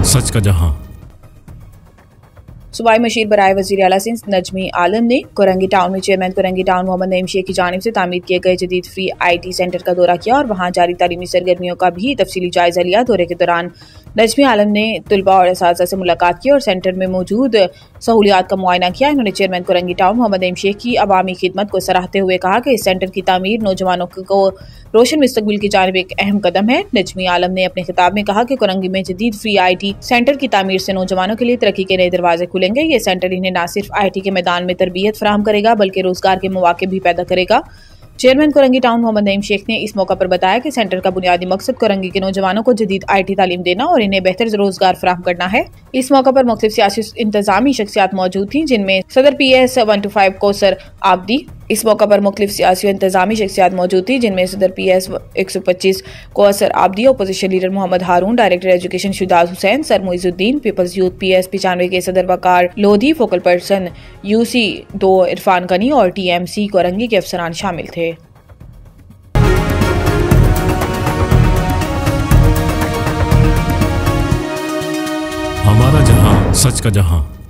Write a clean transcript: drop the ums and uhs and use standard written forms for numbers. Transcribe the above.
सच का जहां। सूबाई मशीर बराए वज़ीर आला सिंध नजमी आलम ने कोरंगी टाउन में चेयरमैन कोरंगी टाउन मोहम्मद नईम शेख की जानिब से तामीर किए गए जदीद फ्री IT सेंटर का दौरा किया और वहाँ जारी तालीमी सरगर्मियों का भी तफसीली जायजा लिया। दौरे के दौरान नजमी आलम ने तलबा और असातिज़ा से मुलाकात की और सेंटर में मौजूद सहूलियात का मुआयना किया। इन्होंने चेयरमैन कोरंगी टाउन मोहम्मद नईम शेख की अवामी खिदमत को सराहते हुए कहा कि इस सेंटर की तामीर नौजवानों को रोशन मुस्तकबिल की जानिब एक अहम कदम है। नजमी आलम ने अपने खिताब में कहा कि कोरंगी में जदीद फ्री IT सेंटर की तामीर से नौजवानों के लिए तरक्की के नए दरवाजे खुलेंगे। ये सेंटर इन्हें न सिर्फ IT के मैदान में तरबियत फराहम करेगा बल्कि रोजगार के मौके भी पैदा करेगा। चेयरमैन कोरंगी टाउन मोहम्मद नईम शेख ने इस मौका पर बताया कि सेंटर का बुनियादी मकसद कोरंगी के नौजवानों को जदीद IT तालीम देना और इन्हें बेहतर रोजगार फराहम करना है। इस मौका पर मुख्तलिफ सियासी इंतजामी शख्सियात मौजूद थी, जिनमें सदर PS 125 कौसर आबदी इस मौका पर मुख्तलिफ सियासी इंतजामी शख्सियात मौजूद थी, जिनमें सदर PS 125 Kausar Abdi, opposition leader Mohammad Haroon, director education शुदाज Hussain, sir Muizuddin, people's youth PS 95 के सदर Waqar Lodhi, focal person UC 2 Irfan Gani और TMC कोरंगी के अफसरान शामिल थे। हमारा जहां, सच का जहां।